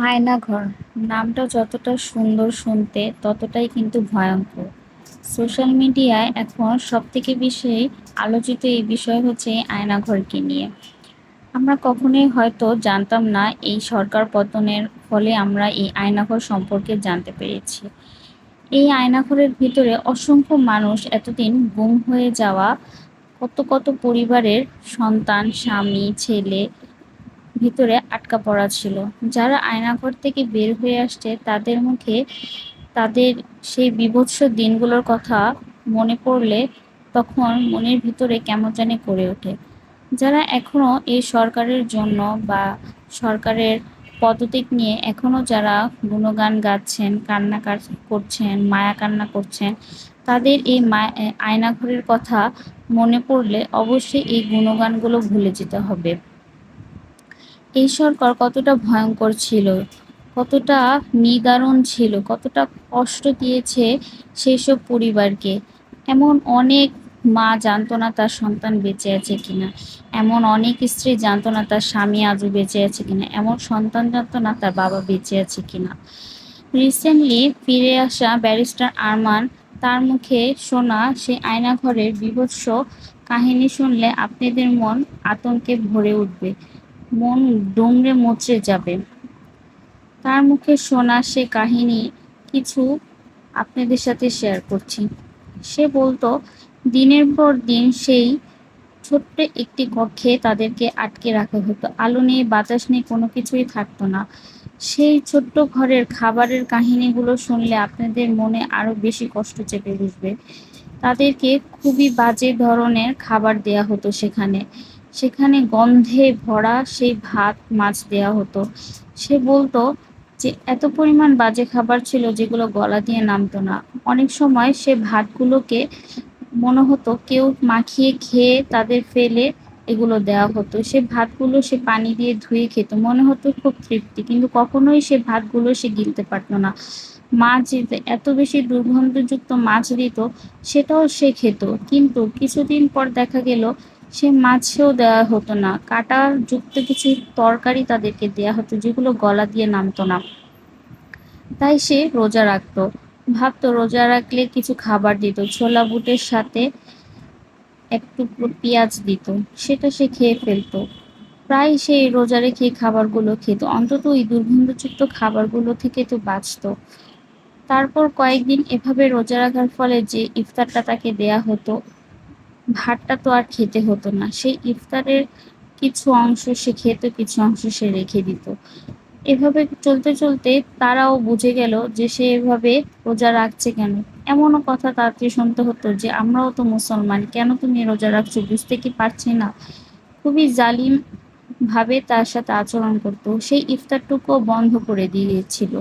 আয়নাঘর নামটা যতটা সুন্দর শুনতে ততটাই কিন্তু ভয়ঙ্কর। সোশ্যাল মিডিয়ায় এখন সবথেকে বেশি আলোচিত এই বিষয় হচ্ছে এই আয়নাঘরকে নিয়ে। আমরা কখনোই হয়তো জানতাম না এই সরকার পতনের ফলে আমরা এই আয়নাঘর সম্পর্কে জানতে পেরেছি। এই আয়নাঘরের ভিতরে অসংখ্য মানুষ এতদিন গুম হয়ে যাওয়া কত কত পরিবারের সন্তান, স্বামী, ছেলে ভিতরে আটকা পড়া ছিল। যারা আয়নাঘর থেকে বের হয়ে আসছে তাদের মুখে তাদের সেই বীভৎস দিনগুলোর কথা মনে পড়লে তখন মনের ভিতরে কেমন জানি করে ওঠে। যারা এখনো এই সরকারের জন্য বা সরকারের পদত্যাগ নিয়ে এখনো যারা গুণগান গাচ্ছেন, করছেন, মায়া কান্না করছেন, তাদের এই আয়নাঘরের কথা মনে পড়লে অবশ্যই এই গুণগানগুলো ভুলে যেতে হবে। এই সরকার কতটা ভয়ঙ্কর ছিল, কতটা নিদারুণ ছিল, কতটা কষ্ট দিয়েছে সেসব পরিবারকে। এমন অনেক মা জানতো না তার সন্তান বেঁচে আছে কিনা, এমন অনেক স্ত্রী জানতো না তার স্বামী আজও বেঁচে আছে কিনা, এমন সন্তান জানতো না তার বাবা বেঁচে আছে কিনা। রিসেন্টলি ফিরে আসা ব্যারিস্টার আরমান, তার মুখে শোনা সেই আয়নাঘরের বীভৎস কাহিনী শুনলে আপনাদের মন আতঙ্কে ভরে উঠবে, মন দুমড়ে মুচড়ে যাবে। তার মুখে শোনা সে কাহিনী কিছু আপনাদের সাথে শেয়ার করছি। সে বলতো, দিনের পর দিন সেই ছোট্ট একটি কক্ষে তাদেরকে আটকে রাখা হতো। আলো নেই, বাতাস নেই, কোনো কিছুই থাকতো না। সেই ছোট্ট ঘরের খাবারের কাহিনীগুলো শুনলে আপনাদের মনে আরো বেশি কষ্ট চেপে বসবে। তাদেরকে খুবই বাজে ধরনের খাবার দেয়া হতো সেখানে। সেখানে গন্ধে ভরা সেই ভাত মাছ দেয়া হতো। সে বলতো যে এত পরিমাণ বাজে খাবার ছিল যেগুলো গলা দিয়ে নামতো না। অনেক সময় সে ভাতগুলোকে মনে হতো কেউ মাখিয়ে খেয়ে তাদের ফেলে এগুলো দেওয়া হতো। সে ভাতগুলো সে পানি দিয়ে ধুয়ে খেত। মনে হতো খুব তৃপ্তি, কিন্তু কখনোই সে ভাতগুলো সে গিলতে পারতো না। মাছ দিতে এত বেশি দুর্গন্ধযুক্ত মাছ দিত, সেটাও সে খেত, কিন্তু কিছুদিন পর দেখা গেল সে মাছেও দেওয়া হতো না, কাঁটা যুক্ত কিছু তরকারি তাদেরকে দেয়া হতো যেগুলো গলা দিয়ে নামতো না। তাই সে রোজা রাখতো, ভাবতো রোজা রাখলে কিছু খাবার দিত, ছোলা বুটের সাথে এক টুকরো পেঁয়াজ দিত, সেটা সে খেয়ে ফেলতো। প্রায় সে রোজা রেখে এই খাবারগুলো খেত, অন্তত ওই দুর্গন্ধযুক্ত খাবারগুলো থেকে তো বাঁচতো। তারপর কয়েকদিন এভাবে রোজা রাখার ফলে যে ইফতারটা তাকে দেয়া হতো, ভাতটা তো আর খেতে হতো না। সেই ইফতারের কিছু অংশ সে খেত, কিছু অংশ সে রেখে দিত। এভাবে চলতে চলতে তারাও বুঝে গেল যে সে এভাবে রোজা রাখছে কেন। এমনও কথা তাকে শুনতে হতো যে আমরাও তো মুসলমান, কেন তুমি রোজা রাখছো, বুঝতে কি পারছি না। খুবই জালিম ভাবে তার সাথে আচরণ করতো। সেই ইফতারটুকুও বন্ধ করে দিয়েছিল।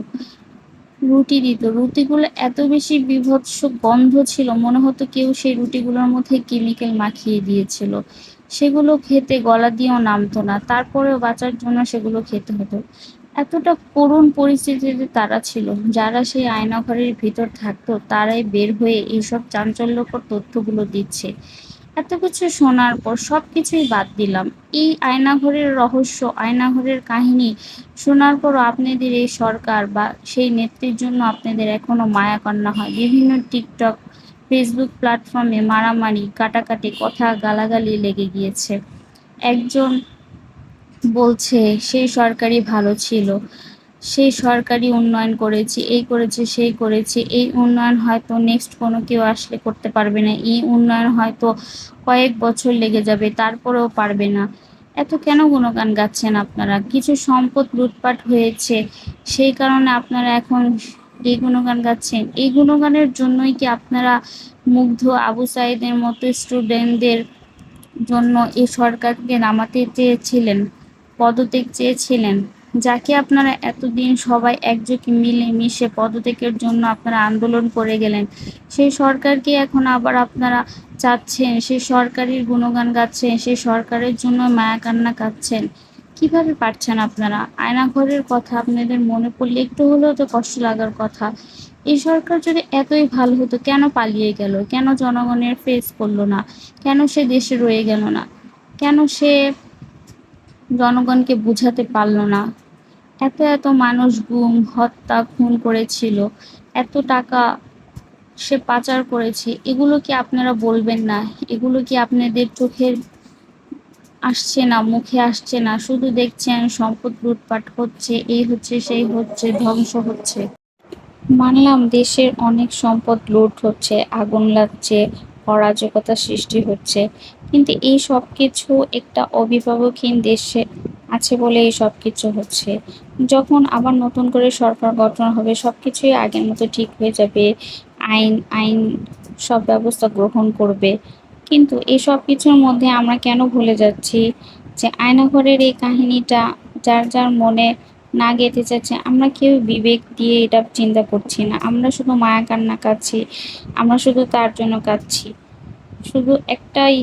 রুটি দিত, রুটিগুলো এত বেশি বীভৎস গন্ধ ছিল, মনে হতো কেউ সেই রুটিগুলোর মধ্যে কেমিক্যাল মাখিয়ে দিয়েছিল। সেগুলো খেতে গলা দিয়েও নামতো না, তারপরেও বাঁচার জন্য সেগুলো খেতে হতো। এতটা করুণ পরিস্থিতিতে তারা ছিল। যারা সেই আয়নাঘরের ভিতর থাকতো তারাই বের হয়ে এইসব চাঞ্চল্যকর তথ্যগুলো দিচ্ছে। এত কিছু শোনার পর সবকিছুই বাদ দিলাম। এই আয়নাঘরের রহস্য, আয়নাঘরের কাহিনী শোনার পরও আপনাদের এই সরকার বা সেই নেত্রীর জন্য আপনাদের এখনো মায়া কান্না হয়। বিভিন্ন টিকটক, ফেসবুক প্ল্যাটফর্মে মারামারি, কাটাকাটি, কথা গালাগালি লেগে গিয়েছে। একজন বলছে সেই সরকারই ভালো ছিল, সেই সরকারই উন্নয়ন করেছে, এই করেছে, সেই করেছে, এই উন্নয়ন হয়তো নেক্সট কোনো কেউ আসলে করতে পারবে না, এই উন্নয়ন হয়তো কয়েক বছর লেগে যাবে, তারপরেও পারবে না। এত কেন গুণগান গাচ্ছেন আপনারা? কিছু সম্পদ লুটপাট হয়েছে, সেই কারণে আপনারা এখন এই গুণগান গাচ্ছেন। এই গুণগানের জন্যই কি আপনারা মুগ্ধ আবু সাইদের মতো স্টুডেন্টদের জন্য এই সরকারকে নামাতে চেয়েছিলেন, পদত্যাগ চেয়েছিলেন? যাকে আপনারা এতদিন সবাই একযোগে মিলে মিশে পদত্যাগের জন্য আপনারা আন্দোলন করে গেলেন, সেই সরকারকে এখন আবার আপনারা চাচ্ছেন, সেই সরকারের গুণগান গাচ্ছেন, সেই সরকারের জন্য মায়া কান্না কাঁদছেন। কিভাবে পারছেন আপনারা? আয়নাঘরের কথা আপনাদের মনে পড়লে একটু হলেও তো কষ্ট লাগার কথা। এই সরকার যদি এতই ভালো হতো কেন পালিয়ে গেল, কেন জনগণের ফেস করলো না, কেন সে দেশে রয়ে গেল না, কেন সে জনগণকে বুঝাতে পারল না? এত এত মানুষ গুম, হত্যা, খুন করেছিল, এত টাকা সে পাচার করেছে, এগুলো কি আপনারা বলবেন না? এগুলো কি আপনাদের চোখের আসছে না, মুখে আসছে না? শুধু দেখছেন সম্পদ লুটপাট হচ্ছে, এই হচ্ছে, সেই হচ্ছে, ধ্বংস হচ্ছে। মানলাম দেশের অনেক সম্পদ লুট হচ্ছে, আগুন লাগছে, অরাজকতা সৃষ্টি হচ্ছে, কিন্তু এই সব কিছু একটা অভিভাবকহীন দেশে আছে বলে এই সব কিছু হচ্ছে। যখন আবার নতুন করে সরকার গঠন হবে, সবকিছুই আগের মতো ঠিক হয়ে যাবে। আইন আইন সব ব্যবস্থা গ্রহণ করবে। কিন্তু এই সব কিছুর মধ্যে আমরা কেন ভুলে যাচ্ছি যে আয়নাঘরের এই কাহিনীটা যার যার মনে না গেঁথে যাচ্ছে, আমরা কেউ বিবেক দিয়ে এটা চিন্তা করছি না। আমরা শুধু মায়া কান্না কাঁদছি, আমরা শুধু তার জন্য কাঁদছি। শুধু একটাই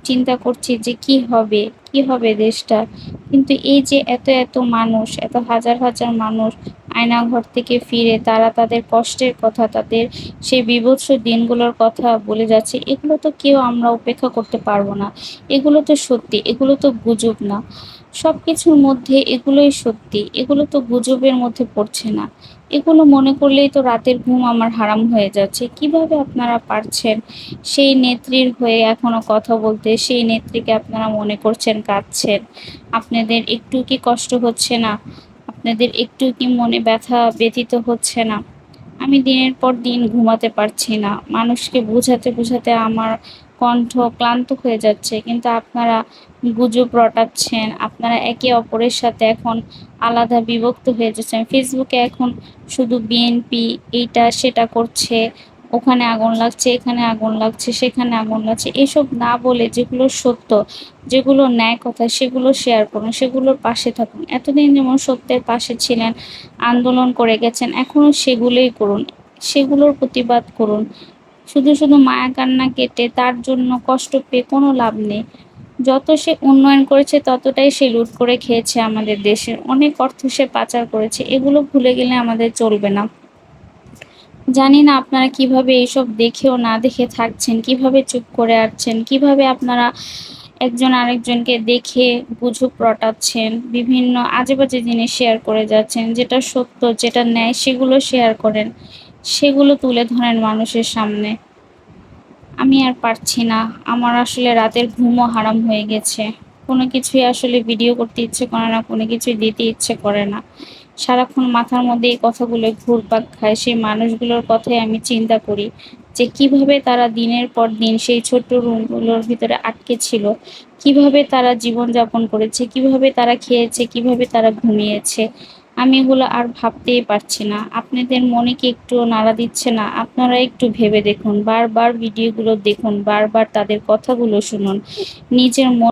চিন্তা করছি যে কি হবে, কি হবে দেশটা। কিন্তু এই যে এত এত মানুষ, এত হাজার হাজার মানুষ আয়নাঘর থেকে ফিরে তারা তাদের কষ্টের কথা, তাদের সেই বীভৎস দিনগুলোর কথা বলে যাচ্ছে, এগুলো তো কেউ আমরা উপেক্ষা করতে পারবো না। এগুলো তো সত্যি, এগুলো তো গুজব না। সব কিছুর মধ্যে এগুলোই সত্যি, এগুলো তো গুজবের মধ্যে পড়ছে না। এগুলো মনে করলেই তো রাতের ঘুম আমার হারাম হয়ে যাচ্ছে। কিভাবে আপনারা পারছেন সেই নেত্রীর হয়ে এখনো কথা বলতে? সেই নেত্রীকে আপনারা মনে করছেন কাঁদছেন। আপনাদের একটু কি কষ্ট হচ্ছে না? আপনাদের একটু কি মনে ব্যথা ব্যথিত হচ্ছে না? আমি দিনের পর দিন ঘুমাতে পারছি না। মানুষকে বোঝাতে বোঝাতে আমার কণ্ঠ ক্লান্ত হয়ে যাচ্ছে। কিন্তু আপনারা গুজব রটাচ্ছেন। আপনারা একে অপরের সাথে এখন আলাদা বিভক্ত হয়ে যাচ্ছেন। ফেসবুকে এখন শুধু বিএনপি এইটা সেটা করছে, ওখানে আগুন লাগছে, এখানে আগুন লাগছে, সেখানে আগুন লাগছে। এসব না বলে যেগুলো সত্য, যেগুলো ন্যায় কথা, সেগুলো শেয়ার করুন, সেগুলোর পাশে থাকুন। এতদিন যেমন সত্যের পাশে ছিলেন, আন্দোলন করে গেছেন, এখনও সেগুলোই করুন, সেগুলোর প্রতিবাদ করুন। শুধু শুধু মায়া কান্না কেটে তার জন্য কষ্ট পেয়ে কোনো লাভ নেই। যত সে উন্নয়ন করেছে ততটাই সে লুট করে খেয়েছে আমাদের দেশের। অনেক অর্থ সে পাচার করেছে, এগুলো ভুলে গেলে আমাদের চলবে না। জানি না আপনারা কিভাবে এইসব দেখেও না দেখে থাকছেন, কিভাবে চুপ করে আছেন, কিভাবে আপনারা একজন আরেকজনকে দেখে গুজব রটাচ্ছেন, বিভিন্ন আজে বাজে জিনিস শেয়ার করে যাচ্ছেন। যেটা সত্য, যেটা ন্যায়, সেগুলো শেয়ার করেন, সেগুলো তুলে ধরেন মানুষের সামনে। আমি আর পারছি না। আমার আসলে রাতের ঘুমও হারাম হয়ে গেছে। কোনো কিছুই আসলে ভিডিও করতে ইচ্ছে করে না, কোনো কিছুই দিতে ইচ্ছে করে না। সারাক্ষণ মাথার মধ্যে এই কথাগুলো ঘুরপাক খায়। সেই মানুষগুলোর কথাই আমি চিন্তা করি যে কিভাবে তারা দিনের পর দিন সেই ছোট্ট রুমগুলোর ভিতরে আটকে ছিল, কিভাবে তারা জীবনযাপন করেছে, কিভাবে তারা খেয়েছে, কিভাবে তারা ঘুমিয়েছে। আমি এগুলো আর ভাবতেই পারছি না। আপনাদের মনে কি একটুও নাড়া দিচ্ছে না? আপনারা একটু ভেবে দেখুন, বারবার ভিডিওগুলো দেখুন, বারবার তাদের কথাগুলো শুনুন। নিজের মন